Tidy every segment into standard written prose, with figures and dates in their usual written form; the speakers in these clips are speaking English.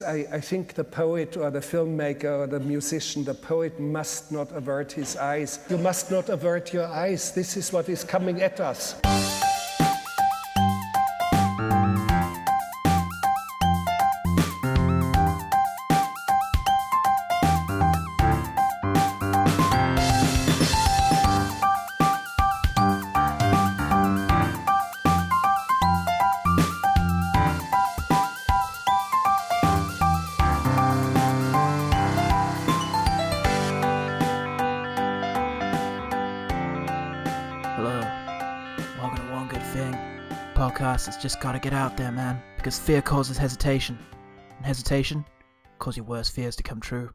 I think the poet or the filmmaker or the musician, the poet must not avert his eyes. You must not avert your eyes. This is what is coming at us. It's just gotta get out there, man, because fear causes hesitation, and hesitation causes your worst fears to come true.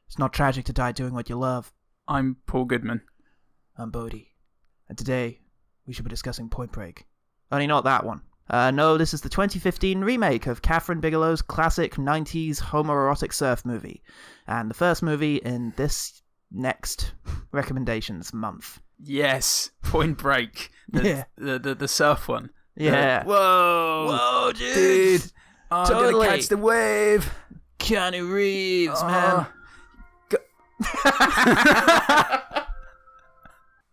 It's not tragic to die doing what you love. I'm Paul Goodman. I'm Bodhi, and today we should be discussing Point Break. Only not that one. No, this is the 2015 remake of Kathryn Bigelow's classic 90s homoerotic surf movie, and the first movie in this next recommendations month. Yes, Point Break, the surf one. Yeah. Whoa, dude. Oh, totally. I'm gonna catch the wave. Keanu Reeves, man.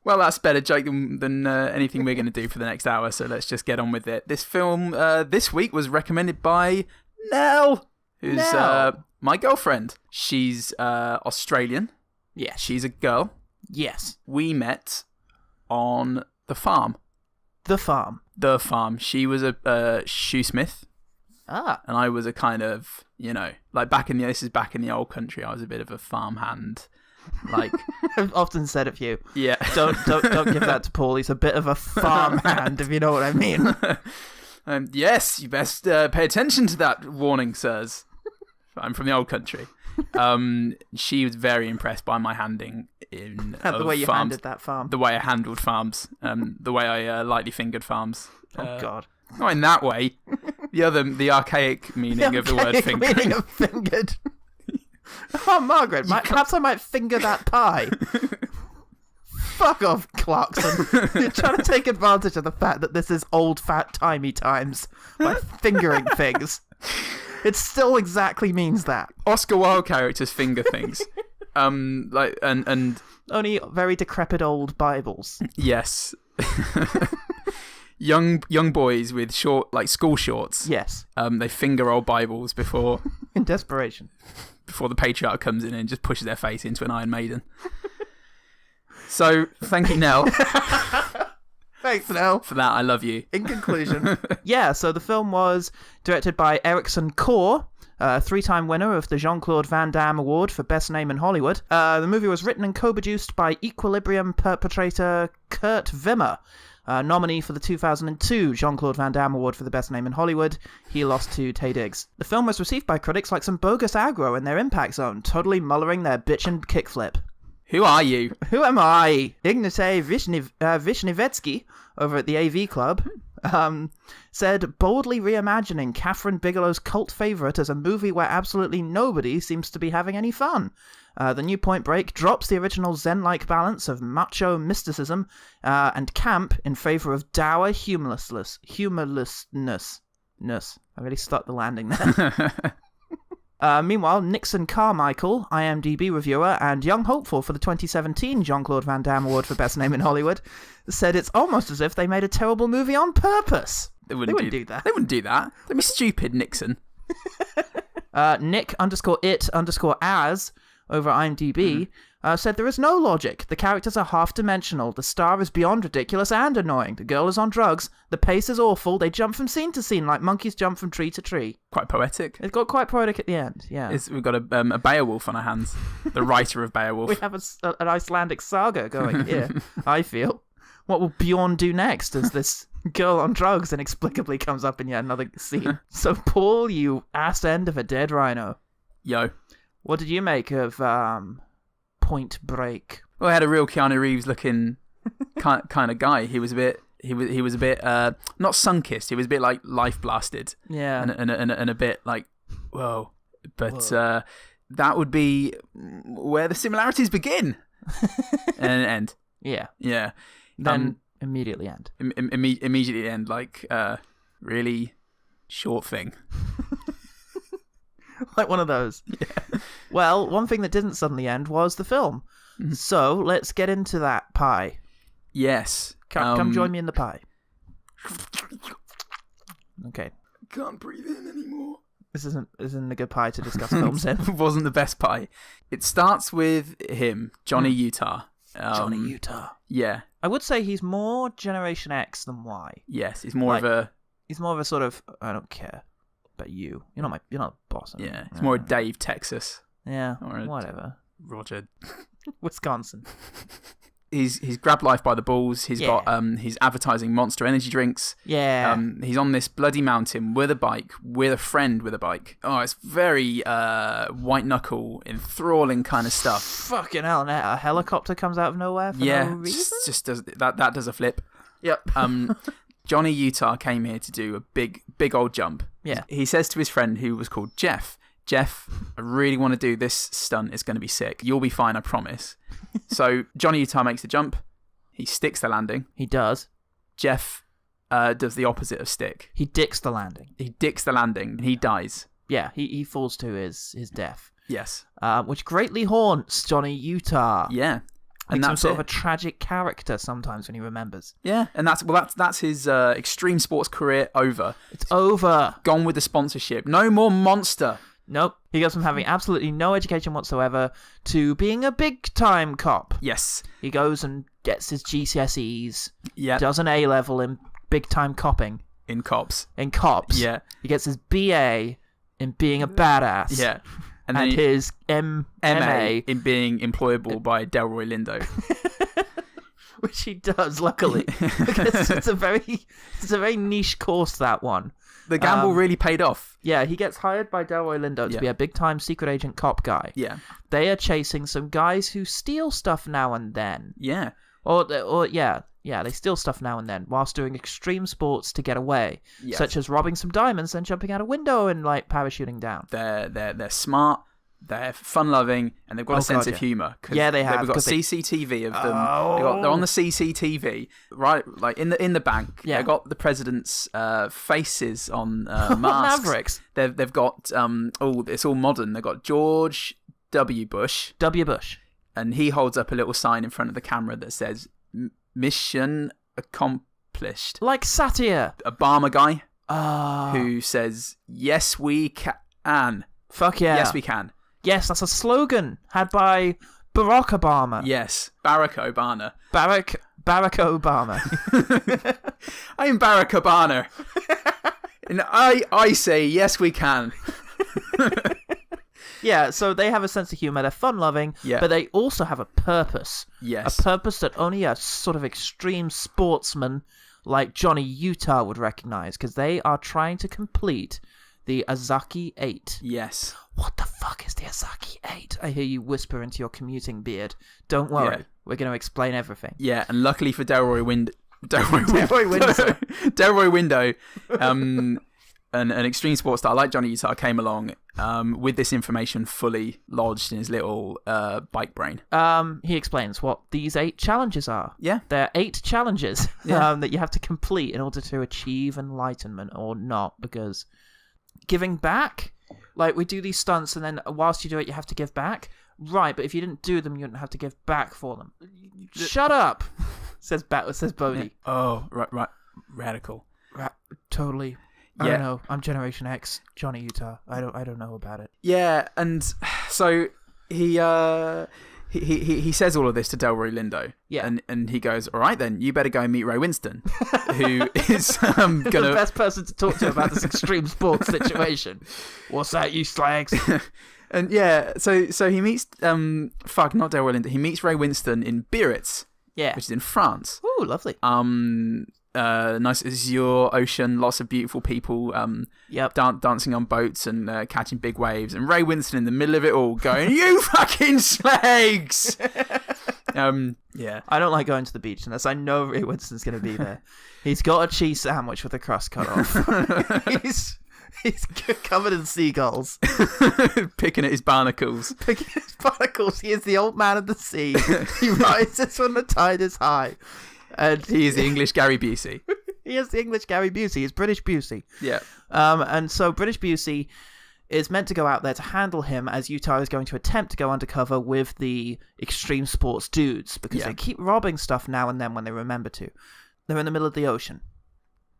Well, that's a better joke than anything we're going to do for the next hour, so let's just get on with it. This film this week was recommended by Nell, who's my girlfriend. She's Australian. Yes. She's a girl. Yes. We met on the farm. The farm. The farm. She was a shoesmith. Ah. And I was a kind of, like this is back in the old country. I was a bit of a farmhand. Like I've often said of you. Yeah. Don't give that to Paul. He's a bit of a farmhand, if you know what I mean. Yes, you best pay attention to that warning, sirs. I'm from the old country. She was very impressed by my handing the way you farms, handled that farm. The way I handled farms. The way I lightly fingered farms. Oh God. Not in that way. The archaic meaning of the word fingered. Meaning of fingered. Oh, Margaret, perhaps I might finger that pie. Fuck off, Clarkson. You're trying to take advantage of the fact that this is old, fat, timey times by fingering things. It still exactly means that. Oscar Wilde characters finger things. And only very decrepit old Bibles. Yes. young boys with short, like school shorts. Yes. They finger old Bibles before in desperation. Before the patriarch comes in and just pushes their face into an Iron Maiden. So, thank you, Nell. Thanks, Nell. For that, I love you. In conclusion. Yeah, so the film was directed by Erickson Core, three-time winner of the Jean-Claude Van Damme Award for Best Name in Hollywood. The movie was written and co-produced by Equilibrium perpetrator Kurt Wimmer, nominee for the 2002 Jean-Claude Van Damme Award for the Best Name in Hollywood. He lost to Taye Diggs. The film was received by critics like some bogus aggro in their impact zone, totally mullering their bitchin' kickflip. Who are you? Who am I? Ignatay Vishnevetsky over at the AV Club said, boldly reimagining Kathryn Bigelow's cult favourite as a movie where absolutely nobody seems to be having any fun. The new Point Break drops the original Zen-like balance of macho mysticism and camp in favour of dour humorlessness. I really stuck the landing there. Meanwhile, Nixon Carmichael, IMDb reviewer and young hopeful for the 2017 Jean-Claude Van Damme Award for Best Name in Hollywood, said it's almost as if they made a terrible movie on purpose. They wouldn't do that. They wouldn't do that. They'd be stupid, Nixon. Nick_it_as over IMDb said there is no logic. The characters are half-dimensional. The star is beyond ridiculous and annoying. The girl is on drugs. The pace is awful. They jump from scene to scene like monkeys jump from tree to tree. Quite poetic. It got quite poetic at the end, yeah. We've got a Beowulf on our hands. The writer of Beowulf. We have an Icelandic saga going here, I feel. What will Bjorn do next as this girl on drugs inexplicably comes up in yet another scene? So, Paul, you ass end of a dead rhino. Yo. What did you make of Point Break? Well, I had a real Keanu Reeves looking kind of guy. He was a bit not sun-kissed. He was a bit like life blasted. Yeah. And a bit like whoa. But that would be where the similarities begin and end. Yeah. Yeah. Then immediately end. Immediately end, like really short thing. Like one of those. Yeah. Well, one thing that didn't suddenly end was the film. So let's get into that pie. Yes. Come join me in the pie. Okay. Can't breathe in anymore. This isn't a good pie to discuss films in. It wasn't the best pie. It starts with him, Johnny Utah. Johnny Utah. Yeah. I would say he's more Generation X than Y. Yes, he's more of a... He's more of a sort of, I don't care about you. You're not the boss. Yeah, he's more a Dave, Texas. Yeah, or whatever. Roger. Wisconsin. He's grabbed life by the balls. He's got he's advertising Monster energy drinks. Yeah. He's on this bloody mountain with a bike, with a friend with a bike. Oh, it's very white knuckle, enthralling kind of stuff. Fucking hell! And a helicopter comes out of nowhere for no reason. Just does that does a flip. Yep. Johnny Utah came here to do a big old jump. Yeah. He says to his friend, who was called Jeff, I really want to do this stunt. It's going to be sick. You'll be fine, I promise. So Johnny Utah makes the jump. He sticks the landing. He does. Jeff does the opposite of stick. He dicks the landing. He dicks the landing and he dies. Yeah, he falls to his death. Yes. Which greatly haunts Johnny Utah. Yeah. And that's sort of a tragic character sometimes when he remembers. Yeah, and that's his extreme sports career over. It's over. Gone with the sponsorship. No more Monster. Nope. He goes from having absolutely no education whatsoever to being a big-time cop. Yes. He goes and gets his GCSEs. Yeah. Does an A-level in big-time copping. In cops. In cops. Yeah. He gets his BA in being a badass. Yeah. And then his MA in being employable by Delroy Lindo. Which he does, luckily. Because it's a very niche course, that one. The gamble really paid off. Yeah, he gets hired by Delroy Lindo to be a big-time secret agent cop guy. Yeah. They are chasing some guys who steal stuff now and then. Yeah. They steal stuff now and then whilst doing extreme sports to get away, such as robbing some diamonds and jumping out a window and parachuting down. They're smart. They're fun-loving, and they've got a sense of humour. Yeah, they have. We've got CCTV of them. They're on the CCTV, right? Like in the bank. Yeah. They've got the president's faces on masks. Mavericks. They've got it's all modern. They've got George W. Bush. And he holds up a little sign in front of the camera that says "Mission accomplished." Like satire. Obama guy who says, "Yes, we can." Fuck yeah. Yes, we can. Yes, that's a slogan had by Barack Obama. Yes, Barack Obama. Barack Obama. I am Barack Obama. And I say, yes, we can. Yeah, so they have a sense of humour. They're fun-loving, but they also have a purpose. Yes. A purpose that only a sort of extreme sportsman like Johnny Utah would recognise, because they are trying to complete the Azaki 8. Yes. What the fuck is the Azaki 8? I hear you whisper into your commuting beard. Don't worry. Yeah. We're going to explain everything. Yeah, and luckily for Delroy Window, an extreme sports star like Johnny Utah came along with this information fully lodged in his little bike brain. He explains what these 8 challenges are. Yeah. There are 8 challenges that you have to complete in order to achieve enlightenment, or not, because giving back, like we do these stunts and then whilst you do it you have to give back, right? But if you didn't do them, you wouldn't have to give back for them. Shut up, says Bodhi. Yeah. Oh, right, radical. Totally. I don't know. I'm Generation X, Johnny Utah. I don't know about it. Yeah, and so he says all of this to Delroy Lindo. Yeah. And he goes, all right then, you better go and meet Ray Winston, who is gonna... the best person to talk to about this extreme sports situation. What's that, you slags? And so he meets not Delroy Lindo. He meets Ray Winston in Biarritz, which is in France. Ooh, lovely. Nice azure ocean, lots of beautiful people dancing on boats and catching big waves, and Ray Winston in the middle of it all going, you fucking slags. I don't like going to the beach unless I know Ray Winston's going to be there. He's got a cheese sandwich with the crust cut off. He's covered in seagulls. Picking at his barnacles. He is the old man of the sea. He rises when the tide is high. And he is the English Gary Busey. He is the English Gary Busey. He's British Busey. Yeah. And so British Busey is meant to go out there to handle him as Utah is going to attempt to go undercover with the extreme sports dudes because they keep robbing stuff now and then when they remember to. They're in the middle of the ocean.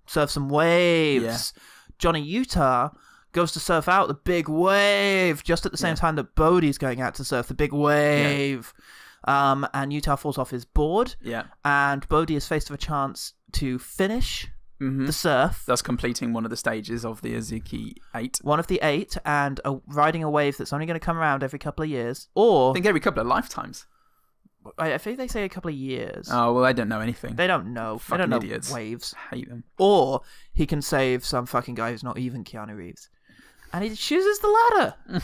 Surf some waves. Yeah. Johnny Utah goes to surf out the big wave just at the same time that Bodhi's going out to surf the big wave. And Utah falls off his board. Yeah. And Bodhi is faced with a chance to finish the surf. Thus completing one of the stages of the Azuki 8. One of the 8, and riding a wave that's only going to come around every couple of years. Or I think every couple of lifetimes. I think they say a couple of years. Oh, well, I don't know anything. They don't know. Fucking they don't idiots. know waves. I hate them. Or he can save some fucking guy who's not even Keanu Reeves. And he chooses the latter.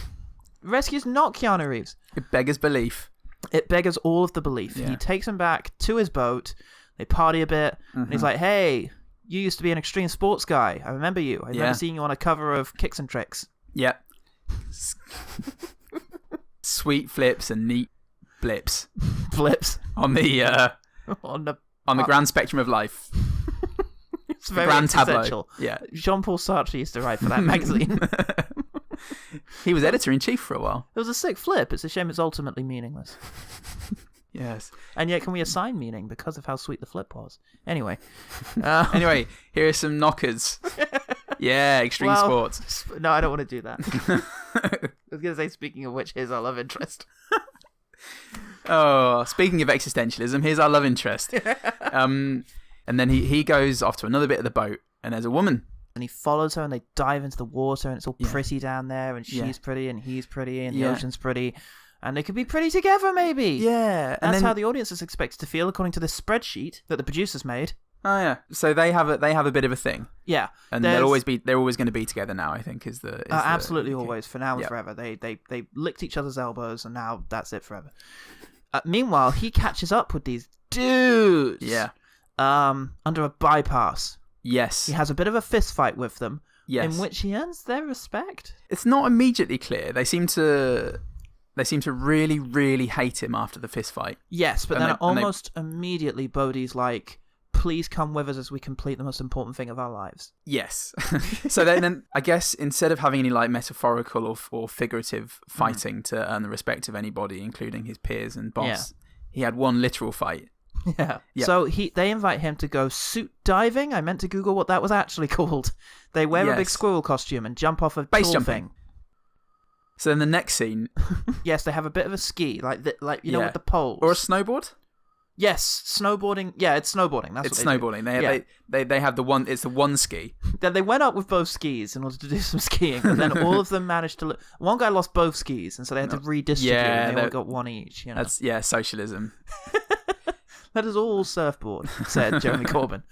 Rescues not Keanu Reeves. It beggars belief. It beggars all of the belief. Yeah. He takes him back to his boat. They party a bit. And he's like, hey, you used to be an extreme sports guy. I remember you. I remember seeing you on a cover of Kicks and Tricks. Yeah. Sweet flips and neat blips. Flips. On the grand spectrum of life. It's very grand tableau. Yeah. Jean-Paul Sartre used to write for that magazine. He was editor-in-chief for a while. It was a sick flip. It's a shame it's ultimately meaningless. Yes. And yet can we assign meaning because of how sweet the flip was? Anyway. Anyway, here are some knockers. Yeah, extreme sports. No, I don't want to do that. I was going to say, speaking of which, here's our love interest. Oh, speaking of existentialism, here's our love interest. And then he goes off to another bit of the boat, and there's a woman. And he follows her, and they dive into the water, and it's all pretty down there, and she's pretty, and he's pretty, and the ocean's pretty. And they could be pretty together, maybe. Yeah. And that's how the audience is expected to feel, according to this spreadsheet that the producers made. Oh yeah. So they have a bit of a thing. Yeah. And they're always going to be together now, I think, is the absolutely always, for now and forever. They licked each other's elbows, and now that's it forever. Meanwhile, he catches up with these dudes. Yeah. Under a bypass. Yes. He has a bit of a fist fight with them. Yes. In which he earns their respect. It's not immediately clear. They seem to really, really hate him after the fist fight. Yes, but then almost immediately Bodhi's like, please come with us as we complete the most important thing of our lives. Yes. So then I guess instead of having any like metaphorical or figurative fighting to earn the respect of anybody, including his peers and boss, he had one literal fight. Yeah. So they invite him to go suit diving. I meant to Google what that was actually called. They wear a big squirrel costume and jump off a base tall jumping thing. So then the next scene, yes, they have a bit of a ski, like you know, with the poles or a snowboard. Yes, snowboarding. Yeah, it's snowboarding. That's it's what snowboarding. They have the one. It's the one ski. Then they went up with both skis in order to do some skiing, and then all of them managed to. One guy lost both skis, and so they had to redistribute. Yeah, and they all got one each. You know? That's socialism. That is all surfboard, said Jeremy Corbyn.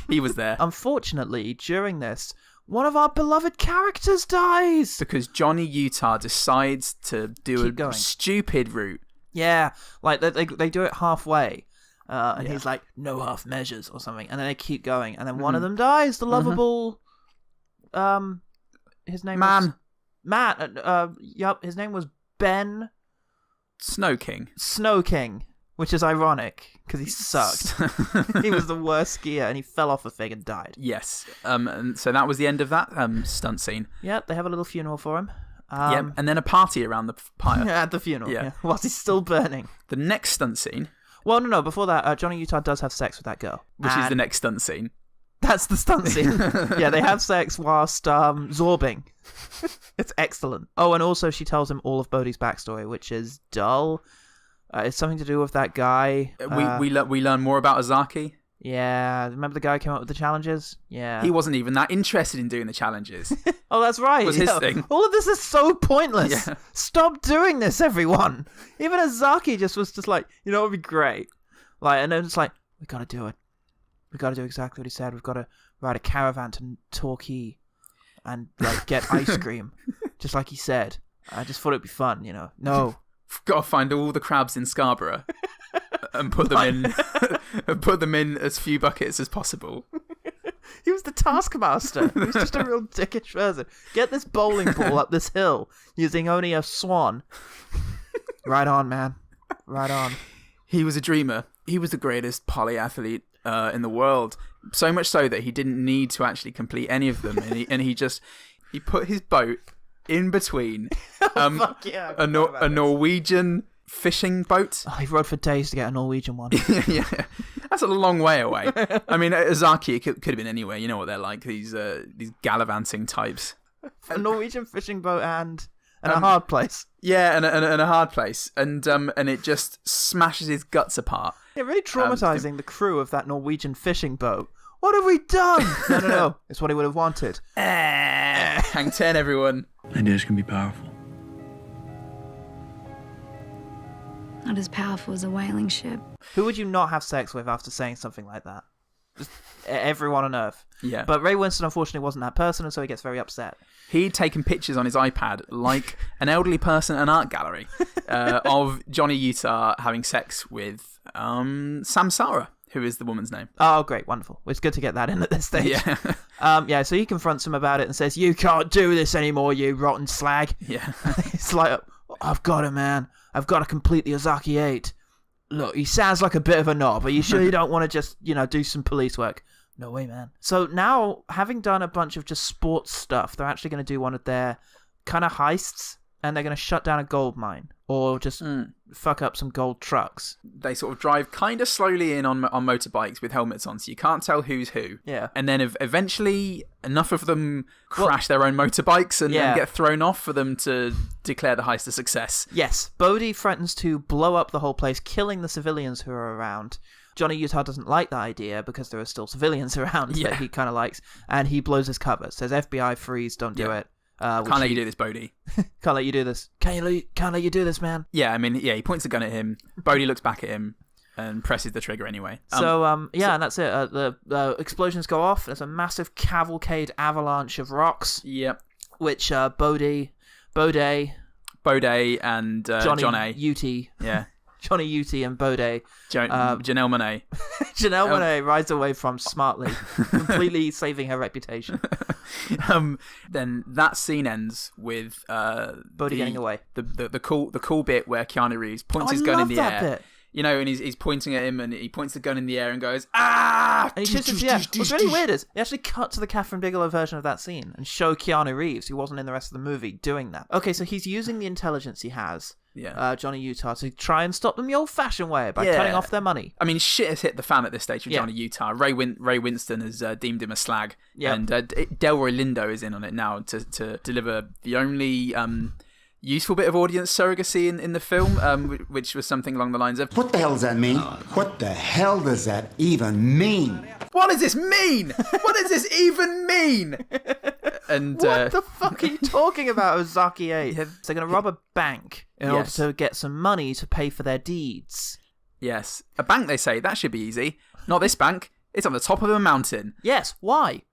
He was there. Unfortunately, during this, one of our beloved characters dies because Johnny Utah decides to do a stupid route. Yeah, like they do it halfway, and he's like, no half measures or something, and then they keep going, and then one of them dies. The lovable, his name was Matt. His name was Ben Snow King. Which is ironic because he sucked. He was the worst skier, and he fell off a thing and died. Yes. And so that was the end of that stunt scene. Yep, they have a little funeral for him. And then a party around the pyre. At the funeral, whilst he's still burning. The next stunt scene... Well, no, before that, Johnny Utah does have sex with that girl. Which is the next stunt scene. That's the stunt scene. Yeah, they have sex whilst zorbing. It's excellent. Oh, and also she tells him all of Bodhi's backstory, which is dull. It's something to do with that guy. We learn more about Ozaki. Yeah, remember the guy who came up with the challenges? Yeah. He wasn't even that interested in doing the challenges. Oh, that's right. It was his thing. All of this is so pointless. Yeah. Stop doing this, everyone. Even Ozaki was just like, you know, it would be great. Like, and then it's like, we got to do it. We got to do exactly what he said. We've got to ride a caravan to Torquay and like get ice cream, just like he said. I just thought it'd be fun, you know. No. Got to find all the crabs in Scarborough and put them in as few buckets as possible. He was the taskmaster. He was just a real dickish person. Get this bowling ball up this hill using only a swan. Right on, man. Right on. He was a dreamer. He was the greatest polyathlete in the world. So much so that he didn't need to actually complete any of them, and he just He put his boat in between Fuck yeah, I forgot about a this. Norwegian fishing boat. Oh, he rode for days to get a Norwegian one. Yeah, that's a long way away. I mean, Ozaki, it could have been anywhere. You know what they're like, these gallivanting types. A Norwegian fishing boat and a hard place. Yeah, and a hard place, and it just smashes his guts apart. Yeah, really traumatizing the crew of that Norwegian fishing boat. What have we done? No. It's what he would have wanted. Hang 10, everyone. Ideas can be powerful. Not as powerful as a whaling ship. Who would you not have sex with after saying something like that? Just everyone on Earth. Yeah. But Ray Winston, unfortunately, wasn't that person, and so he gets very upset. He'd taken pictures on his iPad like an elderly person at an art gallery of Johnny Utah having sex with Samsara, who is the woman's name. Oh, great, wonderful. It's good to get that in at this stage. Yeah. So he confronts him about it and says, "You can't do this anymore, you rotten slag." Yeah. It's like, "I've got it, man. I've got to complete the Ozaki 8. Look, he sounds like a bit of a knob. Are you sure you don't want to just, do some police work?" No way, man. So now, having done a bunch of just sports stuff, they're actually going to do one of their kind of heists, and they're going to shut down a gold mine or just fuck up some gold trucks. They sort of drive kind of slowly in on motorbikes with helmets on, so you can't tell who's who. Yeah. And then eventually, enough of them crash their own motorbikes and get thrown off for them to declare the heist a success. Yes. Bodhi threatens to blow up the whole place, killing the civilians who are around. Johnny Utah doesn't like that idea because there are still civilians around that he kind of likes, and he blows his cover. Says, "FBI, freeze, don't do it." Can't let you do this, Bodhi. Can't let you do this. Can't let you do this, man. Yeah, I mean, he points a gun at him. Bodhi looks back at him and presses the trigger anyway. And that's it. The explosions go off. There's a massive cavalcade avalanche of rocks. Yep. Which Bode and Johnny Uti. Yeah. Johnny Uti and Bode. Janelle Monáe. Janelle Monáe rides away from smartly, completely saving her reputation. Then that scene ends with Bode getting away. The cool bit where Keanu Reeves points his gun in the air. Bit. And he's pointing at him, and he points the gun in the air and goes, "Ah!" And he shoots him. What's really weird is they actually cut to the Catherine Bigelow version of that scene and show Keanu Reeves, who wasn't in the rest of the movie, doing that. Okay, so he's using the intelligence he has. Yeah. Johnny Utah to try and stop them the old-fashioned way by cutting off their money. I mean, shit has hit the fan at this stage with Johnny Utah. Ray Winston has deemed him a slag, and Delroy Lindo is in on it now to deliver the only useful bit of audience surrogacy in the film, which was something along the lines of, "What the hell does that mean? What the hell does that even mean? What does this mean? What does this even mean?" And what the fuck are you talking about, Ozaki 8? So they're going to rob a bank in order to get some money to pay for their deeds. Yes. A bank, they say. That should be easy. Not this bank. It's on the top of a mountain. Yes. Why?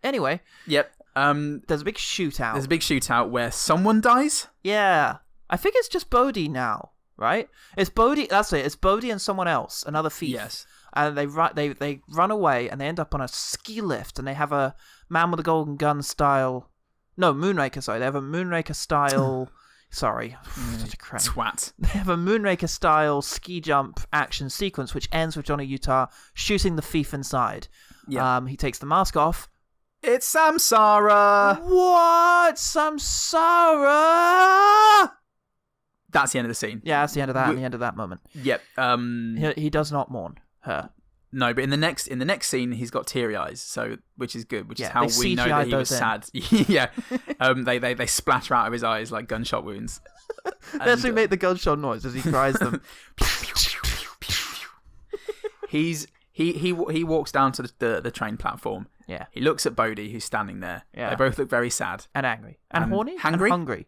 Anyway. Yep. There's a big shootout. There's a big shootout where someone dies? Yeah. I think it's just Bodhi now, right? It's Bodhi. That's it. It's Bodhi and someone else, another thief. Yes. And they run away, and they end up on a ski lift, and they have a Man with a Golden Gun style... No, Moonraker, sorry. They have a Moonraker style... Sorry. Such a crap. Twat. They have a Moonraker style ski jump action sequence, which ends with Johnny Utah shooting the thief inside. Yeah. He takes the mask off. It's Samsara! What? Samsara! That's the end of the scene. Yeah, that's the end of that and the end of that moment. Yep. He does not mourn her. No, but in the next scene, he's got teary eyes, which is good, which is how we know CGI'd that he was sad. Yeah, they splatter out of his eyes like gunshot wounds. They actually make the gunshot noise as he cries them. He walks down to the train platform. Yeah, he looks at Bodhi, who's standing there. Yeah, they both look very sad and angry and horny, hungry. And hungry.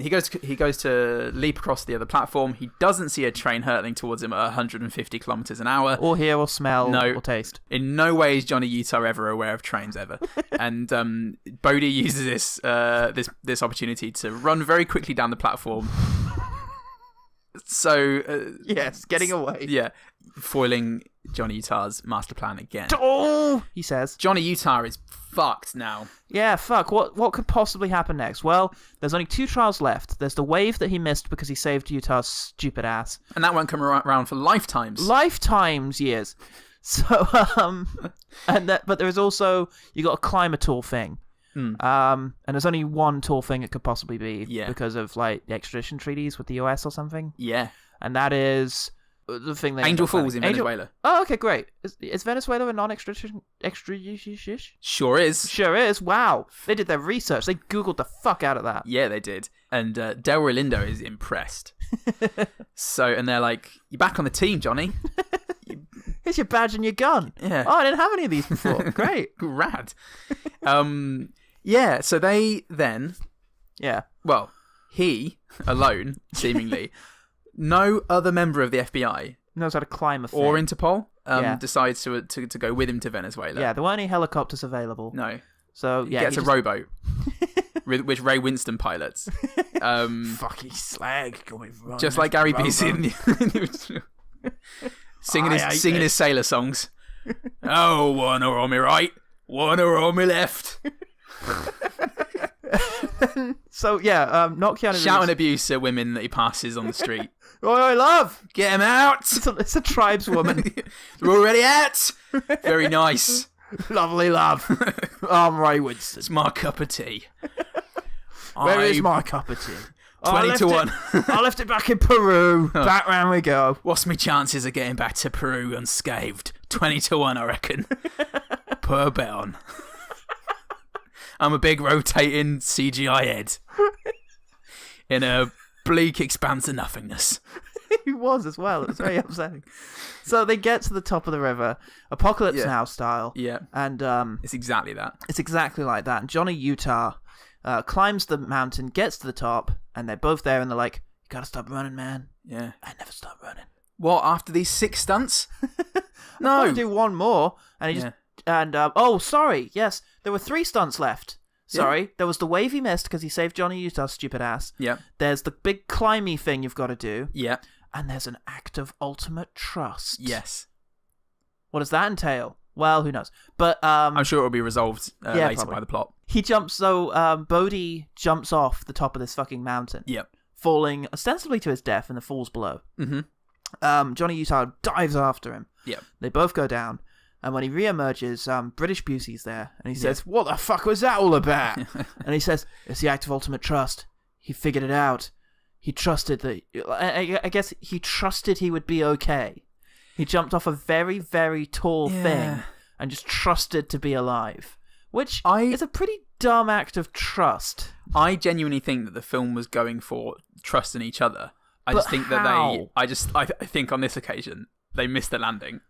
He goes to leap across the other platform. He doesn't see a train hurtling towards him at 150 kilometers an hour. Or hear, or smell, or taste. In no way is Johnny Utah ever aware of trains ever. And Bodhi uses this opportunity to run very quickly down the platform. So yes, getting away. Yeah, foiling Johnny Utah's master plan again. Oh, he says. Johnny Utah is fucked now. Yeah, fuck. What could possibly happen next? Well, there's only 2 trials left. There's the wave that he missed because he saved Utah's stupid ass. And that won't come around for lifetimes. Lifetimes, years. So, but there is also, you got a climb a tall thing. And there's only one tall thing it could possibly be because of like the extradition treaties with the US or something. Yeah. And that is the thing they Angel Falls in Venezuela. Oh, okay, great. Is Venezuela a non-extradition? Sure is. Sure is. Wow. They did their research. They Googled the fuck out of that. Yeah, they did. And Delroy Lindo is impressed. And they're like, "You're back on the team, Johnny." Here's your badge and your gun. Yeah. Oh, I didn't have any of these before. Great. Rad. So they then... Yeah. Well, he, alone, seemingly, no other member of the FBI... knows how to climb a thing. Or Interpol decides to go with him to Venezuela. Yeah, there weren't any helicopters available. No. So, He gets a rowboat, which Ray Winston pilots. Fucking slag going wrong. Just like Gary Busey in the... singing his sailor songs. Oh, one are on my right, one are on my left. So yeah, not Keanu Reeves. Shouting abuse at women that he passes on the street. Oi, love! Get him out! It's a tribeswoman. They're already out! Very nice. Lovely love. I'm Ray Winston. It's my cup of tea. Where is my cup of tea? 20 to 1. I left it back in Peru. Back round we go. What's my chances of getting back to Peru unscathed? 20 to 1, I reckon. Per bet on. I'm a big rotating CGI head. In a bleak expanse of nothingness. He was as well. It was very upsetting. So they get to the top of the river, Apocalypse Now style. Yeah. And it's exactly that. It's exactly like that. And Johnny Utah climbs the mountain, gets to the top, and they're both there, and they're like, "You gotta stop running, man." Yeah. I never stop running. What, after these 6 stunts? No. I'm gonna do one more. And he just... And, oh, sorry. Yes, there were 3 stunts left. Sorry. There was the wave he missed because he saved Johnny Utah's stupid ass. Yeah. There's the big climby thing you've got to do. Yeah. And there's an act of ultimate trust. Yes. What does that entail? Well, who knows? But I'm sure it'll be resolved later probably. by the plot. He jumps, so Bodhi jumps off the top of this fucking mountain. Yep. Falling ostensibly to his death in the falls below. Mm-hmm. Johnny Utah dives after him. Yep. They both go down. And when he reemerges, British Busey's there. And he says, "What the fuck was that all about?" And he says, "It's the act of ultimate trust. He figured it out. He trusted that... I guess he trusted he would be okay. He jumped off a very, very tall thing and just trusted to be alive." Which is a pretty dumb act of trust. I genuinely think that the film was going for trust in each other. I But just think how? that I think on this occasion, they missed the landing.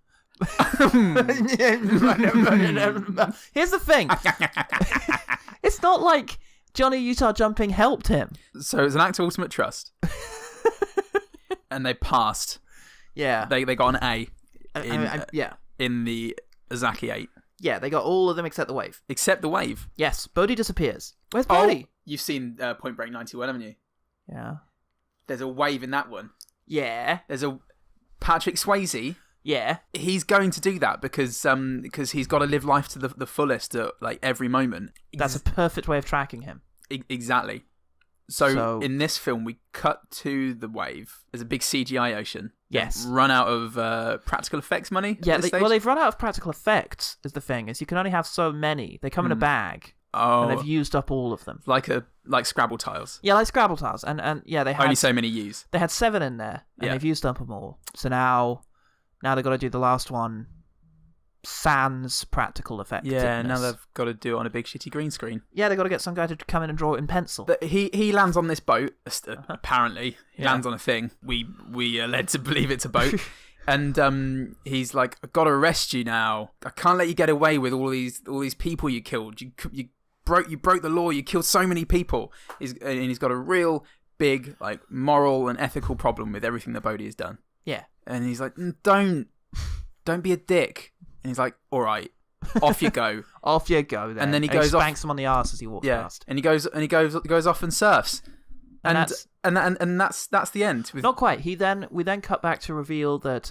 Here's the thing. It's not like Johnny Utah jumping helped him. So it's an act of ultimate trust. And they passed. Yeah. They got an A Yeah. in the Azaki 8. Yeah, they got all of them except the wave. Except the wave. Yes, Bodhi disappears. Where's Bodhi? You've seen Point Break 91, haven't you? Yeah. There's a wave in that one. Yeah. There's a Patrick Swayze. Yeah. He's going to do that because he's got to live life to the fullest at like every moment. That's a perfect way of tracking him. Exactly. So in this film, we cut to the wave. There's a big CGI ocean. Yes. Run out of practical effects money. Yeah. They've run out of practical effects. Is the thing is you can only have so many. They come in a bag. Oh. And they've used up all of them. Like Scrabble tiles. Yeah, like Scrabble tiles. And yeah, they had only so many use. They had 7 in there, and they've used up them all. So now they've got to do the last one. Sans practical effect. Yeah, now they've got to do it on a big shitty green screen. Yeah, they've got to get some guy to come in and draw it in pencil. But he lands on this boat. Apparently, he lands on a thing. We are led to believe it's a boat. And he's like, "I've got to arrest you now. I can't let you get away with all these people you killed. You broke the law. You killed so many people." And he's got a real big like moral and ethical problem with everything that Bodhi has done. Yeah. And he's like, "Don't be a dick." And he's like, "All right, off you go." Off you go then. And then he spanks him on the arse as he walks past. And he goes off and surfs. And that's the end. Not quite. We then cut back to reveal that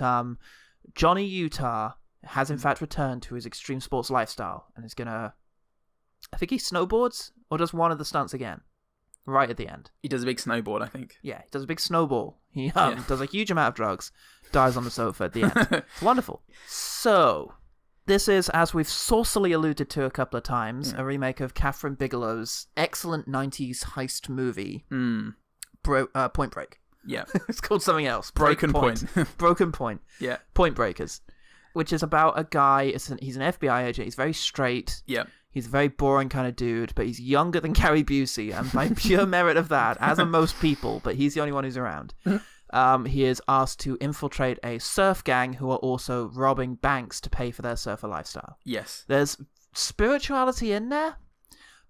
Johnny Utah has in fact returned to his extreme sports lifestyle and is gonna, I think he snowboards or does one of the stunts again, right at the end. He does a big snowboard, I think. Yeah, he does a big snowball. He does a huge amount of drugs, dies on the sofa at the end. It's wonderful. So This is, as we've saucily alluded to a couple of times, a remake of Catherine Bigelow's excellent 90s heist movie, Point Break. Yeah. It's called something else. Broken Point. Broken Point. Yeah. Point Breakers. Which is about a guy, he's an FBI agent, he's very straight. Yeah. He's a very boring kind of dude, but he's younger than Gary Busey, and by pure merit of that, as are most people, but he's the only one who's around, he is asked to infiltrate a surf gang who are also robbing banks to pay for their surfer lifestyle. Yes. There's spirituality in there,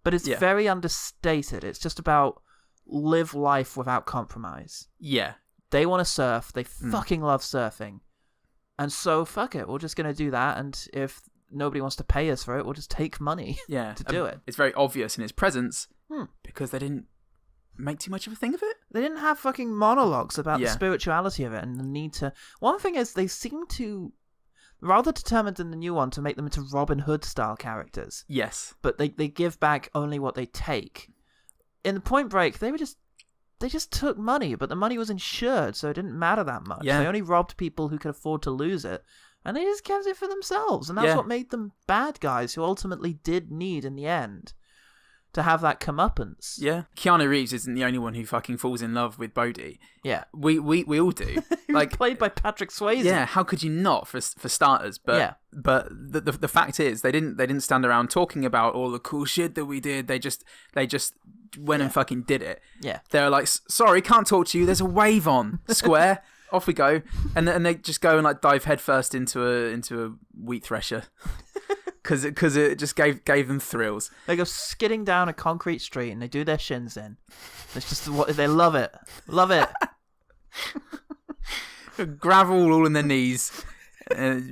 but it's very understated. It's just about live life without compromise. Yeah. They want to surf. They fucking love surfing. And so, fuck it. We're just going to do that. And if nobody wants to pay us for it, we'll just take money to do it. It's very obvious in his presence because they didn't make too much of a thing of it. They didn't have fucking monologues about the spirituality of it and the need to... One thing is, they seem to... rather determined in the new one to make them into Robin Hood-style characters. Yes. But they give back only what they take. In the Point Break, they just took money, but the money was insured, so it didn't matter that much. Yeah. They only robbed people who could afford to lose it, and they just kept it for themselves. And that's what made them bad guys who ultimately did need, in the end, to have that comeuppance. Yeah. Keanu Reeves isn't the only one who fucking falls in love with Bodhi. Yeah. We all do. Like played by Patrick Swayze. Yeah, how could you not for starters? But the fact is they didn't stand around talking about all the cool shit that we did. They just went and fucking did it. Yeah. They're like, sorry, can't talk to you. There's a wave on. Square. Off we go. And they just go and like dive headfirst into a wheat thresher. Because it just gave them thrills. They go skidding down a concrete street and they do their shins in. It's just what they love it. Love it. Gravel all in their knees,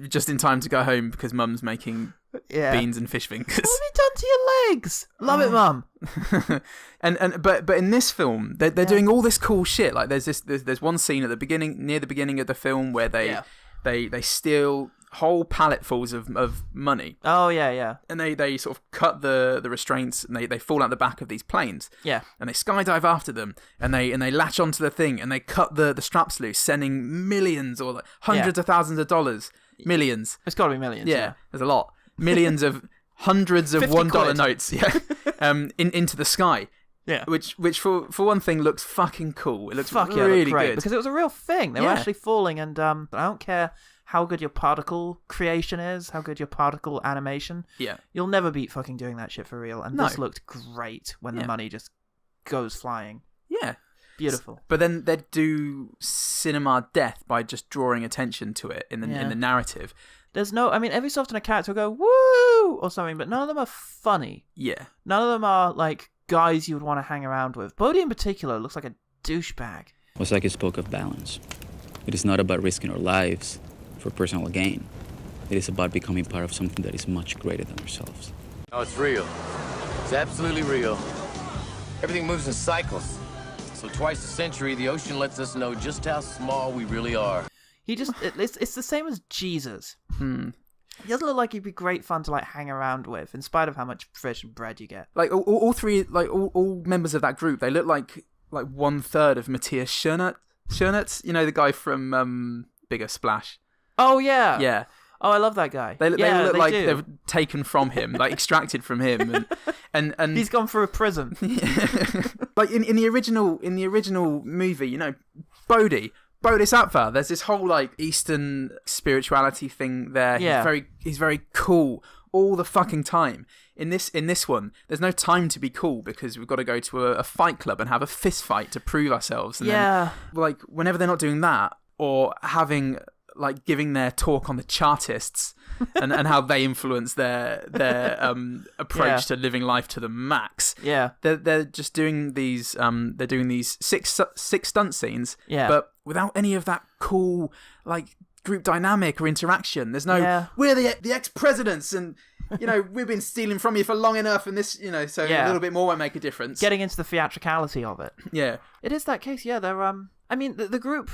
just in time to go home because Mum's making beans and fish fingers. What have you done to your legs? Love it, Mum. But in this film, they're doing all this cool shit. Like there's one scene at the beginning, near the beginning of the film, where they steal whole palletfuls of money. Oh yeah. And they sort of cut the restraints and they fall out the back of these planes. Yeah. And they skydive after them and they latch onto the thing and they cut the straps loose, sending millions or like hundreds of thousands of dollars. Millions. It's got to be millions. Yeah. There's a lot. Millions of hundreds of $1 quid. notes. Yeah. Into the sky. Yeah. Which for one thing looks fucking cool. It looks really great good because it was a real thing. They were actually falling, and I don't care how good your particle creation is, how good your particle animation. Yeah. You'll never beat fucking doing that shit for real. And this looked great when the money just goes flying. Yeah. Beautiful. But then they'd do cinema death by just drawing attention to it in the narrative. There's no, I mean, every so often a character will go, woo, or something, but none of them are funny. Yeah. None of them are, like, guys you would want to hang around with. Bodhi in particular looks like a douchebag. Osaki spoke of balance. It is not about risking our lives for personal gain. It is about becoming part of something that is much greater than ourselves. Oh, it's real. It's absolutely real. Everything moves in cycles. So twice a century, the ocean lets us know just how small we really are. He just, it's the same as Jesus. He doesn't look like he'd be great fun to like hang around with, in spite of how much fish and bread you get. Like all three, like all members of that group, they look like 1/3 of Matthias Schoenertz. You know, the guy from Bigger Splash. Oh yeah. Yeah. Oh, I love that guy. They look like they've taken from him, like extracted from him, and he's gone through a prison. Like in the original movie, you know, Bodhisattva. There's this whole like Eastern spirituality thing there. Yeah. He's very cool all the fucking time. In this one, there's no time to be cool because we've got to go to a fight club and have a fist fight to prove ourselves. And then, like whenever they're not doing that or having like giving their talk on the Chartists and how they influence their approach to living life to the max. Yeah, they're just doing these six stunt scenes. Yeah, but without any of that cool like group dynamic or interaction. There's no we're the ex-presidents and you know we've been stealing from you for long enough and this so a little bit more won't make a difference. Getting into the theatricality of it. Yeah, it is that case. Yeah, they're I mean, the group,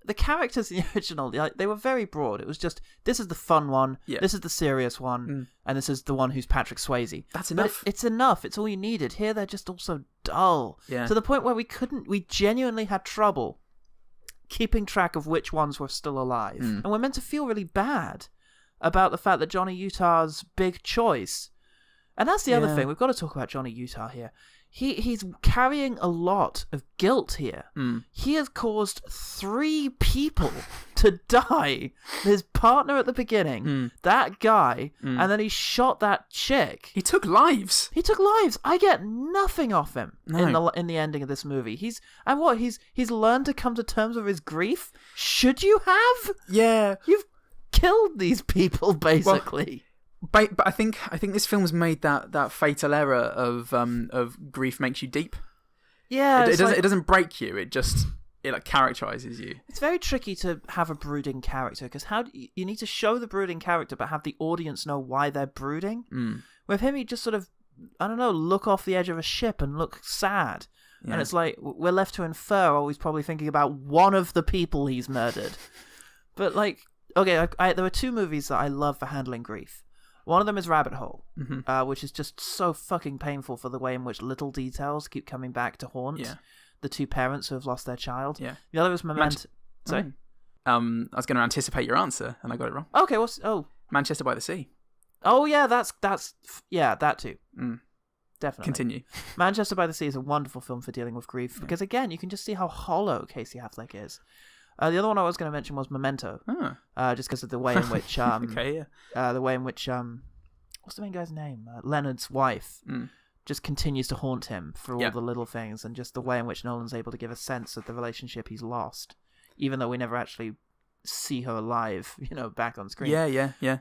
the characters in the original, they were very broad. It was just, this is the fun one, this is the serious one, and this is the one who's Patrick Swayze. That's enough. It's enough. It's all you needed. Here, they're just all so dull. Yeah. To the point where we genuinely had trouble keeping track of which ones were still alive. And we're meant to feel really bad about the fact that Johnny Utah's big choice. And that's the other thing. We've got to talk about Johnny Utah here. He's carrying a lot of guilt here. He has caused 3 people to die. His partner at the beginning, that guy, and then he shot that chick. He took lives. I get nothing off him in the ending of this movie. He's learned to come to terms with his grief. Should you have? Yeah. You've killed these people, basically. But I think this film's made that fatal error of grief makes you deep. Yeah, it doesn't break you. It like characterizes you. It's very tricky to have a brooding character because you need to show the brooding character, but have the audience know why they're brooding. With him, he just sort of, I don't know, look off the edge of a ship and look sad, and it's like we're left to infer, oh, he's probably thinking about one of the people he's murdered. But like, okay, there were 2 movies that I love for handling grief. One of them is Rabbit Hole, which is just so fucking painful for the way in which little details keep coming back to haunt the 2 parents who have lost their child. Yeah. The other was Memento. Sorry? I was going to anticipate your answer, and I got it wrong. Okay, Manchester by the Sea. Oh, yeah, that's that too. Definitely. Continue. Manchester by the Sea is a wonderful film for dealing with grief, because again, you can just see how hollow Casey Affleck is. The other one I was going to mention was Memento, just because of the way in which, the way in which, what's the main guy's name? Leonard's wife just continues to haunt him for all the little things, and just the way in which Nolan's able to give a sense of the relationship he's lost, even though we never actually see her alive, back on screen. Yeah.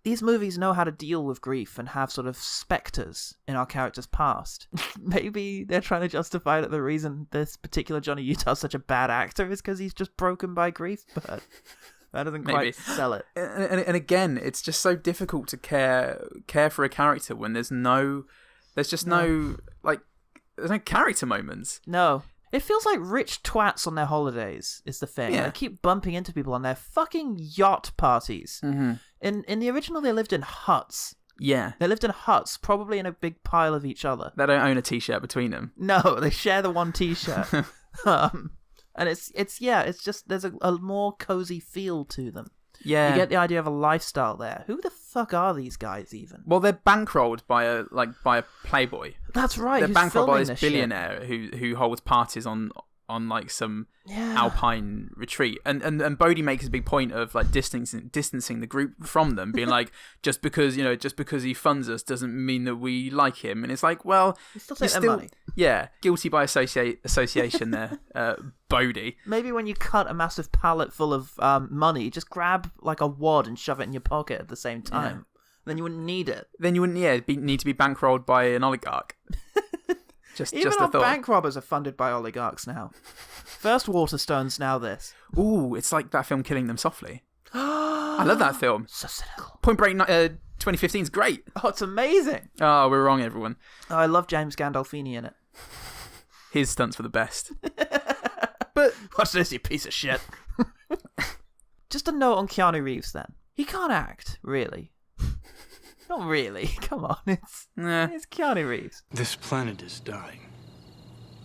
These movies know how to deal with grief and have sort of specters in our character's past. Maybe they're trying to justify that the reason this particular Johnny Utah is such a bad actor is because he's just broken by grief, but that doesn't quite sell it. And again, it's just so difficult to care for a character when there's no character moments. No. It feels like rich twats on their holidays is the thing. Yeah. They keep bumping into people on their fucking yacht parties. In the original, they lived in huts. Yeah. They lived in huts, probably in a big pile of each other. They don't own a t-shirt between them. No, they share the one t-shirt. And it's just, there's a more cozy feel to them. Yeah. You get the idea of a lifestyle there. Who the fuck are these guys even? Well, they're bankrolled by a playboy. That's right. They're bankrolled by this billionaire who holds parties on like some alpine retreat, and Bodhi makes a big point of like distancing the group from them, being like, just because he funds us doesn't mean that we like him. And it's like, well, you still take their money. Yeah, guilty by association there, Bodhi. Maybe when you cut a massive pallet full of money, just grab like a wad and shove it in your pocket at the same time. Yeah. Then you wouldn't need it. Then you wouldn't need to be bankrolled by an oligarch. Even our bank robbers are funded by oligarchs now. First Waterstones, now this. Ooh, it's like that film Killing Them Softly. I love that film. So cynical. Point Break 2015 is great. Oh, it's amazing. Oh, we're wrong, everyone. Oh, I love James Gandolfini in it. His stunts were the best. But watch this, you piece of shit. Just a note on Keanu Reeves, then. He can't act, really. Not really. Come on, it's Keanu Reeves. This planet is dying.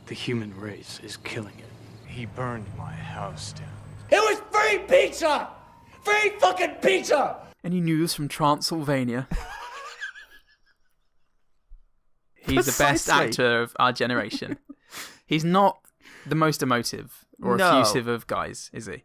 The human race is killing it. He burned my house down. It was free pizza! Free fucking pizza! Any news from Transylvania? He's the best actor of our generation. He's not the most emotive or effusive of guys, is he?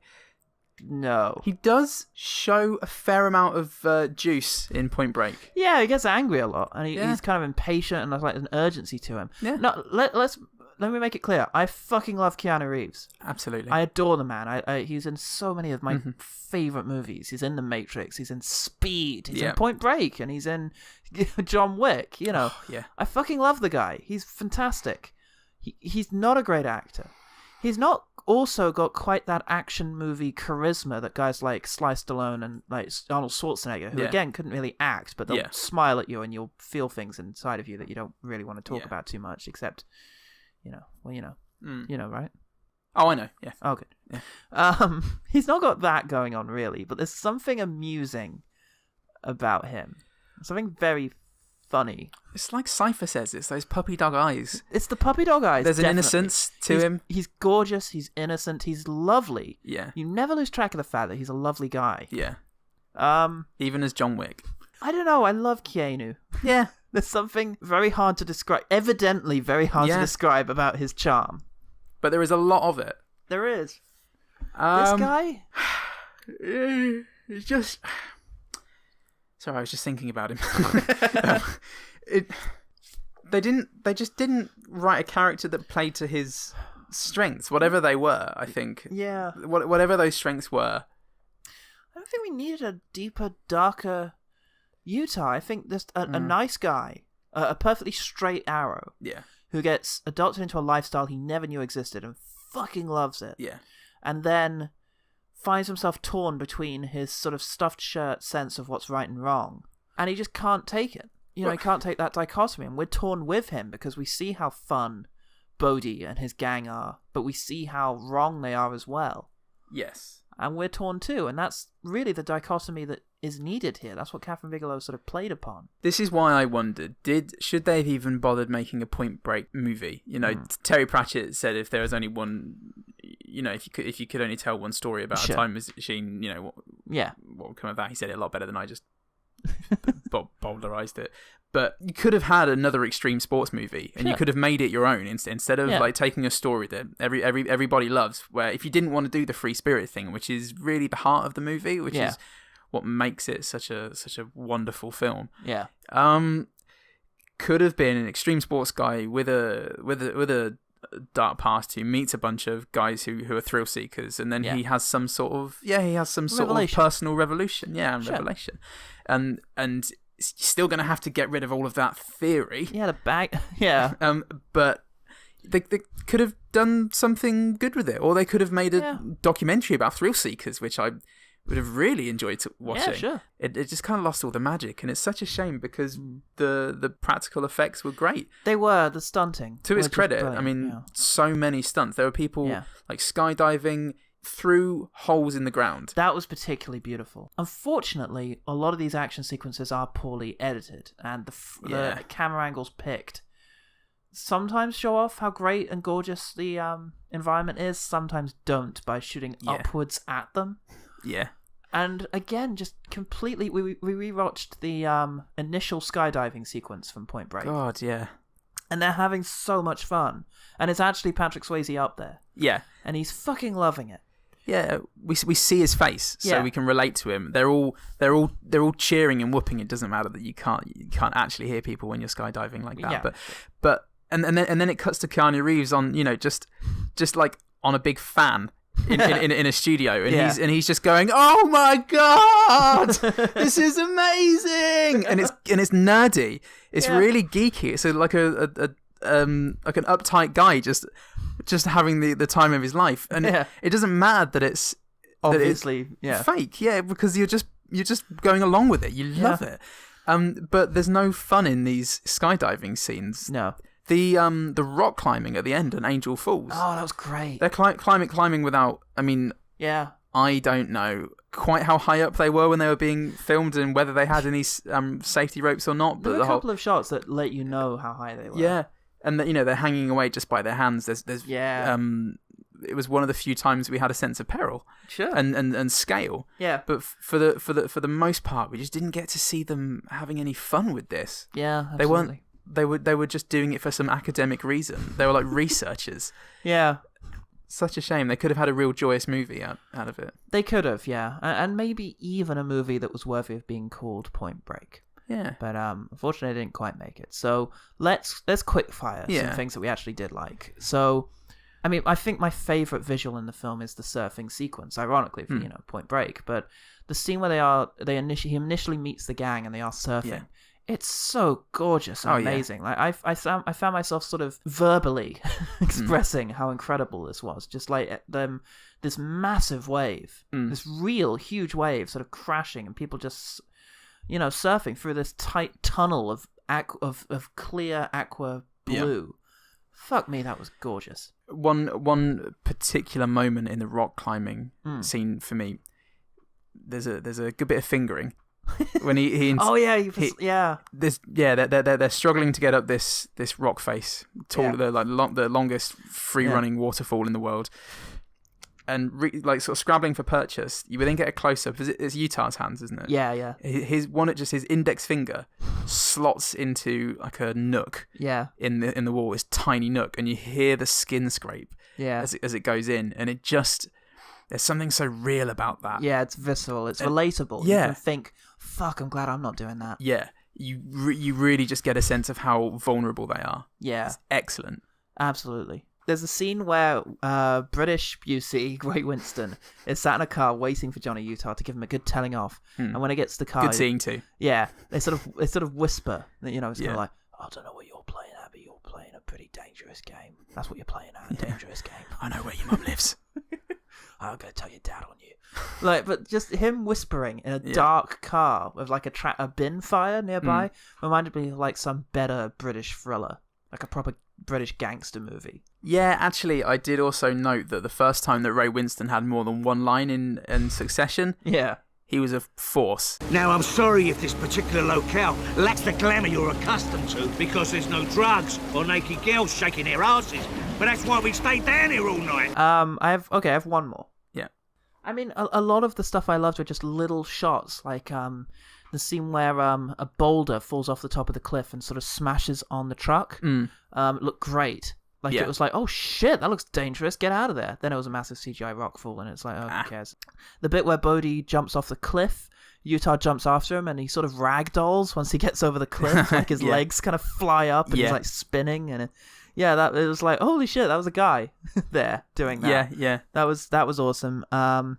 No. He does show a fair amount of juice in Point Break. Yeah, he gets angry a lot, and he's kind of impatient, and there's like an urgency to him. Yeah. No, let me make it clear. I fucking love Keanu Reeves. Absolutely. I adore the man. He's in so many of my favorite movies. He's in The Matrix. He's in Speed. He's in Point Break, and he's in John Wick. Yeah. I fucking love the guy. He's fantastic. He's not a great actor. He's not also got quite that action movie charisma that guys like Sly Stallone and like Arnold Schwarzenegger, who again couldn't really act, but they'll smile at you and you'll feel things inside of you that you don't really want to talk about too much, except, you know, right? Oh, I know. Yeah. Oh, good. Yeah. He's not got that going on really, but there's something amusing about him. Something very funny. It's like Cypher says, it's those puppy dog eyes. It's the puppy dog eyes. There's an innocence to him. He's gorgeous, he's innocent, he's lovely. Yeah. You never lose track of the fact that he's a lovely guy. Yeah. Even as John Wick. I don't know. I love Keanu. Yeah. There's something very hard to describe, evidently very hard to describe about his charm. But there is a lot of it. There is. This guy? It's just... Sorry, I was just thinking about him. They just didn't write a character that played to his strengths, whatever they were, I think. Yeah. Whatever those strengths were. I don't think we needed a deeper, darker Utah. I think just a nice guy, a perfectly straight arrow. Yeah. Who gets adopted into a lifestyle he never knew existed and fucking loves it. Yeah. And then finds himself torn between his sort of stuffed shirt sense of what's right and wrong. And he just can't take it. He can't take that dichotomy. And we're torn with him because we see how fun Bodhi and his gang are, but we see how wrong they are as well. Yes. And we're torn too. And that's really the dichotomy that is needed here. That's what Catherine Bigelow sort of played upon. This is why I wondered, should they have even bothered making a Point Break movie? Terry Pratchett said if there was only one, if you could only tell one story about a time machine, what would come of that? He said it a lot better than I just bowdlerized it. But you could have had another extreme sports movie, and you could have made it your own instead of like taking a story that everybody loves. Where if you didn't want to do the free spirit thing, which is really the heart of the movie, which is what makes it such a wonderful film. Yeah. Could have been an extreme sports guy with a dark past who meets a bunch of guys who are thrill seekers, and then he has some sort of personal revolution. Yeah, and revelation, and you're still going to have to get rid of all of that theory. Yeah, the bag. Yeah. But they could have done something good with it, or they could have made a documentary about thrill seekers, which I would have really enjoyed watching. Yeah, sure. It just kind of lost all the magic, and it's such a shame because the practical effects were great. They were, the stunting. To his credit, I mean, so many stunts. There were people like skydiving through holes in the ground. That was particularly beautiful. Unfortunately, a lot of these action sequences are poorly edited, and the camera angles picked sometimes show off how great and gorgeous the environment is, sometimes don't, by shooting upwards at them. Yeah. And again, just completely, we rewatched the initial skydiving sequence from Point Break. God, yeah. And they're having so much fun. And it's actually Patrick Swayze up there. Yeah. And he's fucking loving it. Yeah, we see his face, so we can relate to him. They're all cheering and whooping. It doesn't matter that you can't actually hear people when you're skydiving like that. Yeah. But then it cuts to Keanu Reeves on just like on a big fan. In a studio, and he's just going, "Oh my god, this is amazing!" and it's nerdy. It's really geeky. It's like like an uptight guy just having the time of his life, and it doesn't matter that it's obviously fake, because you're just going along with it. You love it, but there's no fun in these skydiving scenes. No. The rock climbing at the end and Angel Falls. Oh, that was great. They're climbing without. I mean, I don't know quite how high up they were when they were being filmed and whether they had any safety ropes or not. But there were a couple of shots that let you know how high they were. Yeah, and they're hanging away just by their hands. There's it was one of the few times we had a sense of peril. Sure. And scale. Yeah. But for the most part, we just didn't get to see them having any fun with this. Yeah, absolutely. They were just doing it for some academic reason. They were like researchers. Yeah. Such a shame. They could have had a real joyous movie out of it. They could have, yeah. And maybe even a movie that was worthy of being called Point Break. Yeah. But unfortunately, they didn't quite make it. So let's quick fire some things that we actually did like. So, I mean, I think my favourite visual in the film is the surfing sequence, ironically, for, Point Break. But the scene where he initially meets the gang and they are surfing. Yeah. It's so gorgeous and amazing. Like I found myself sort of verbally expressing how incredible this was. Just like this massive wave, this real huge wave, sort of crashing, and people just surfing through this tight tunnel of clear aqua blue. Fuck me, that was gorgeous. One particular moment in the rock climbing scene for me, there's a good bit of fingering. When they're struggling to get up this rock face, the longest free running waterfall in the world, and like sort of scrabbling for purchase, you would then get a close up. It's Utah's hands, isn't it? Yeah. His index finger slots into like a nook. Yeah. In the wall, this tiny nook, and you hear the skin scrape. Yeah. As it goes in, and it just there's something so real about that. Yeah, it's visceral. It's relatable. Yeah. You can think, fuck, I'm glad I'm not doing that. Yeah. You really just get a sense of how vulnerable they are. Yeah. It's excellent. Absolutely. There's a scene where British Busey, Ray Winston, is sat in a car waiting for Johnny Utah to give him a good telling off. And when he gets to the car... Good seeing too. Yeah. They sort of whisper. You know, it's kind of like, I don't know what you're playing at, but you're playing a pretty dangerous game. That's what you're playing at, a dangerous game. I know where your mum lives. I'm going to tell your dad on you. But just him whispering in a dark car with like a bin fire nearby reminded me of like some better British thriller, like a proper British gangster movie. Yeah, actually, I did also note that the first time that Ray Winston had more than one line in succession, he was a force. Now, I'm sorry if this particular locale lacks the glamour you're accustomed to because there's no drugs or naked girls shaking their asses, but that's why we stayed down here all night. I have one more. Yeah. I mean, a lot of the stuff I loved were just little shots, like the scene where a boulder falls off the top of the cliff and sort of smashes on the truck. Looked great. Like, it was like, oh shit, that looks dangerous, get out of there. Then it was a massive CGI rock fall, and it's like, oh, who cares? The bit where Bodhi jumps off the cliff, Utah jumps after him, and he sort of ragdolls once he gets over the cliff. Like, his legs kind of fly up, and he's like spinning, and it was like, holy shit, that was a guy there doing that. Yeah. That was awesome. I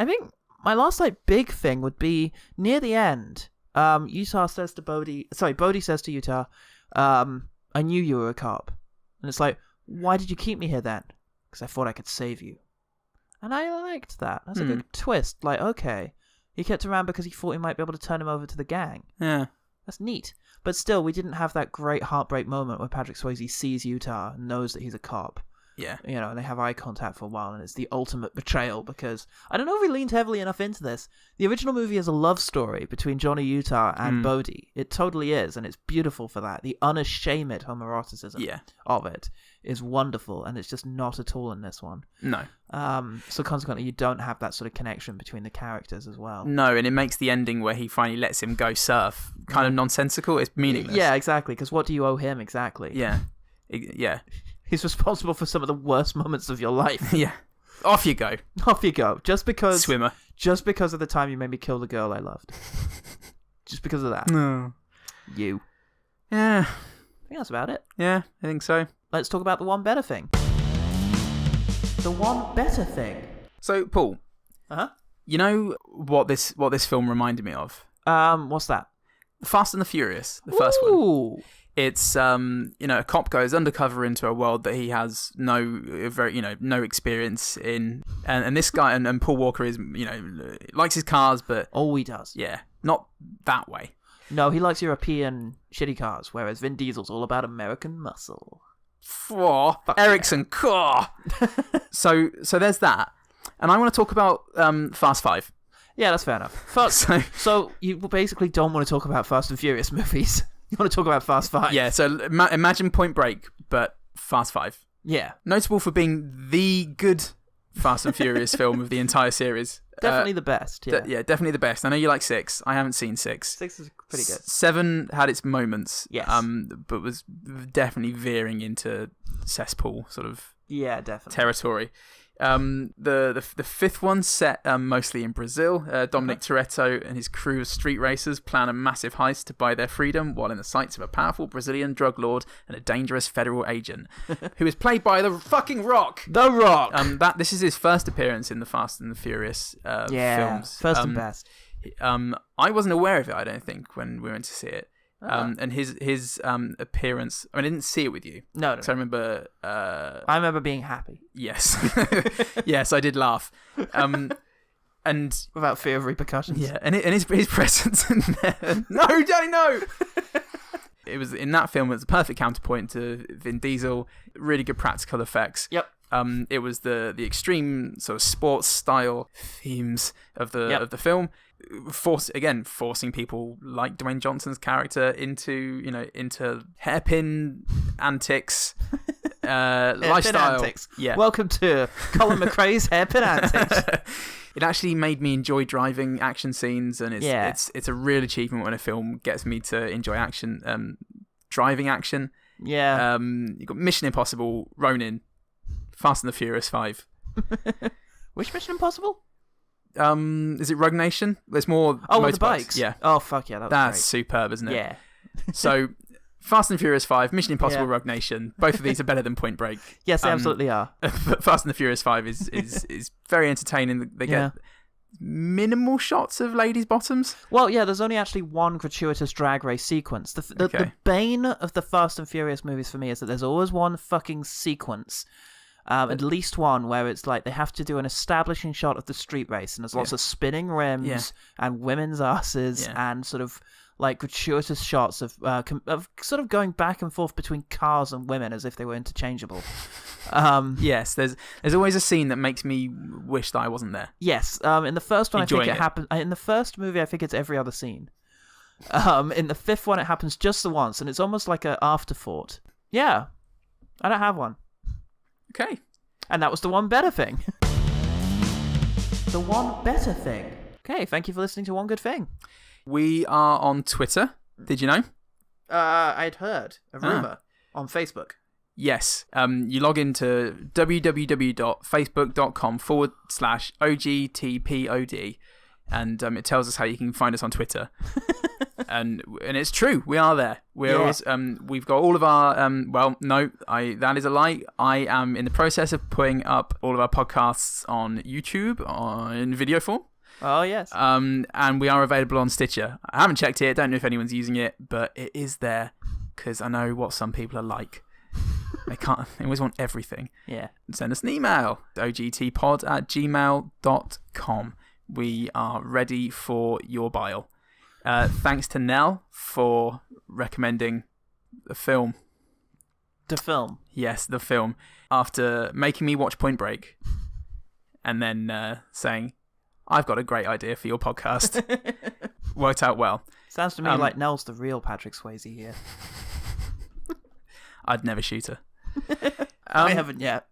think my last like big thing would be near the end. Bodhi says to Utah, I knew you were a cop. And it's like, why did you keep me here then? Because I thought I could save you. And I liked that. That's a good twist. Like, okay, he kept around because he thought he might be able to turn him over to the gang. Yeah. That's neat. But still, we didn't have that great heartbreak moment where Patrick Swayze sees Utah and knows that he's a cop. Yeah. You know, and they have eye contact for a while, and it's the ultimate betrayal because I don't know if we leaned heavily enough into this. The original movie is a love story between Johnny Utah and Bodhi. It totally is, and it's beautiful for that. The unashamed homoeroticism of it is wonderful, and it's just not at all in this one. No. So consequently, you don't have that sort of connection between the characters as well. No, and it makes the ending where he finally lets him go surf kind of nonsensical. It's meaningless. Yeah, exactly, because what do you owe him exactly? Yeah. Yeah. He's responsible for some of the worst moments of your life. Yeah. Off you go. Off you go. Just because... Swimmer. Just because of the time you made me kill the girl I loved. Just because of that. No. You. Yeah. I think that's about it. Yeah, I think so. Let's talk about the one better thing. The one better thing. So, Paul. Uh-huh. You know what this film reminded me of? What's that? Fast and the Furious, the first one. It's a cop goes undercover into a world that he has no experience in, and this guy and Paul Walker is likes his cars, but he does. Yeah, not that way. No, he likes European shitty cars, whereas Vin Diesel's all about American muscle. Ericsson car. So there's that, and I want to talk about Fast 5. Yeah, that's fair enough. So you basically don't want to talk about Fast and Furious movies. You want to talk about Fast 5? Yeah, so imagine Point Break, but Fast 5. Yeah. Notable for being the good Fast and Furious film of the entire series. Definitely the best, yeah. Definitely the best. I know you like 6. I haven't seen 6. 6 is pretty good. 7 had its moments. Yes. But was definitely veering into cesspool sort of territory. The fifth one set mostly in Brazil. Dominic Toretto and his crew of street racers plan a massive heist to buy their freedom while in the sights of a powerful Brazilian drug lord and a dangerous federal agent who is played by the fucking Rock. The Rock. This is his first appearance in the Fast and the Furious films. First and best. I wasn't aware of it, I don't think, when we went to see it. And his appearance, I didn't see it with you. No. So I remember being happy. Yes. Yes, I did laugh. And without fear of repercussions. Yeah, and his presence in there. No, Johnny, no! It was in that film, it was the perfect counterpoint to Vin Diesel. Really good practical effects. Yep. It was the extreme sort of sports style themes of the film. Forcing people like Dwayne Johnson's character into hairpin antics, lifestyle. Antics. Yeah. Welcome to Colin McRae's Hairpin Antics. It actually made me enjoy driving action scenes, and it's a real achievement when a film gets me to enjoy action, driving action. Yeah. You've got Mission Impossible, Ronin, Fast and the Furious 5. Which Mission Impossible? Is it Rogue Nation? There's more. With the bikes. Yeah. Oh fuck yeah, that's great. superb, isn't it? Yeah. So, Fast and Furious 5, Mission Impossible, Rogue Nation. Both of these are better than Point Break. Yes, they absolutely are. Fast and the Furious 5 is very entertaining. They get minimal shots of ladies' bottoms. Well, yeah, there's only actually one gratuitous drag race sequence. The bane of the Fast and Furious movies for me is that there's always one fucking sequence, at least one, where it's like they have to do an establishing shot of the street race, and there's lots of spinning rims and women's asses and sort of like gratuitous shots of sort of going back and forth between cars and women as if they were interchangeable. Yes, there's always a scene that makes me wish that I wasn't there. Yes, in the first one, Enjoying I think it happens. In the first movie, I think it's every other scene. In the fifth one, it happens just the once, and it's almost like an afterthought. Yeah, I don't have one. Okay, and that was the one better thing. The one better thing. Okay, thank you for listening to One Good Thing. We are on Twitter. Did you know? I'd heard a rumor on Facebook. Yes. You log into www.facebook.com/OGTPOD, and it tells us how you can find us on Twitter. and it's true. We are there. We're always, we've got all of our that is a lie. I am in the process of putting up all of our podcasts on YouTube in video form. Oh, yes. And we are available on Stitcher. I haven't checked it. Don't know if anyone's using it, but it is there because I know what some people are like. They always want everything. Yeah. Send us an email, ogtpod@gmail.com. We are ready for your bile. Thanks to Nell for recommending the film. The film? Yes, the film. After making me watch Point Break and then saying, I've got a great idea for your podcast. Worked out well. Sounds to me like Nell's the real Patrick Swayze here. I'd never shoot her. I haven't yet.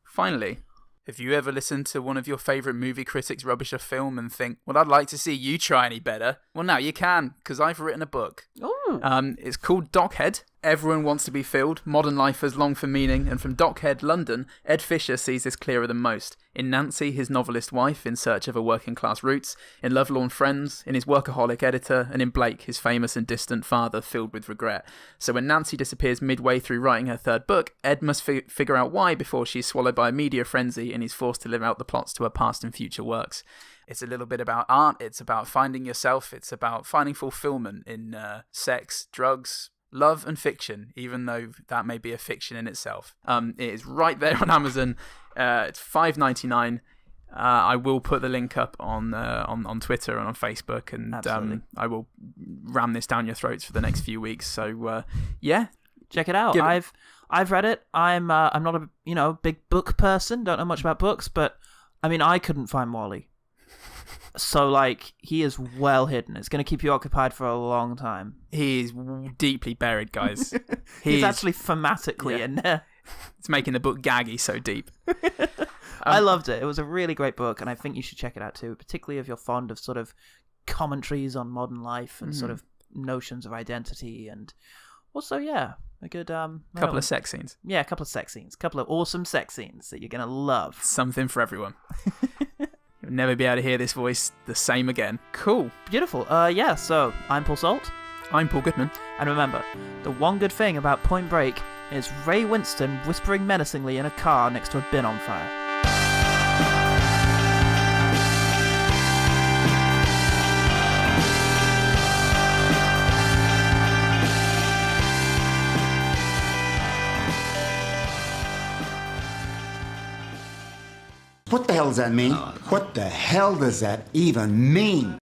Finally, have you ever listened to one of your favourite movie critics rubbish a film and think, well, I'd like to see you try any better? Well, now you can, because I've written a book. Ooh. It's called Dockhead. Everyone wants to be filled. Modern life has long for meaning. And from Dockhead, London, Ed Fisher sees this clearer than most. In Nancy, his novelist wife in search of her working-class roots. In Lovelorn friends. In his workaholic editor. And in Blake, his famous and distant father filled with regret. So when Nancy disappears midway through writing her third book, Ed must figure out why before she's swallowed by a media frenzy and he's forced to live out the plots to her past and future works. It's a little bit about art. It's about finding yourself. It's about finding fulfillment in sex, drugs, love and fiction, even though that may be a fiction in itself. It is right there on Amazon. It's $5.99. I will put the link up on Twitter and on Facebook, and I will ram this down your throats for the next few weeks. So check it out. I've read it. I'm not a big book person. Don't know much about books, but I mean I couldn't find Wally. So, like, he is well hidden. It's going to keep you occupied for a long time. He is deeply buried, guys. He's actually thematically in there. It's making the book gaggy so deep. I loved it. It was a really great book, and I think you should check it out too, particularly if you're fond of sort of commentaries on modern life and sort of notions of identity, and also, a good... couple of sex scenes. Yeah, a couple of sex scenes. A couple of awesome sex scenes that you're going to love. Something for everyone. You'll never be able to hear this voice the same again. Cool. Beautiful. So I'm Paul Salt. I'm Paul Goodman. And remember, the one good thing about Point Break is Ray Winston whispering menacingly in a car next to a bin on fire. What the hell does that mean? What the hell does that even mean?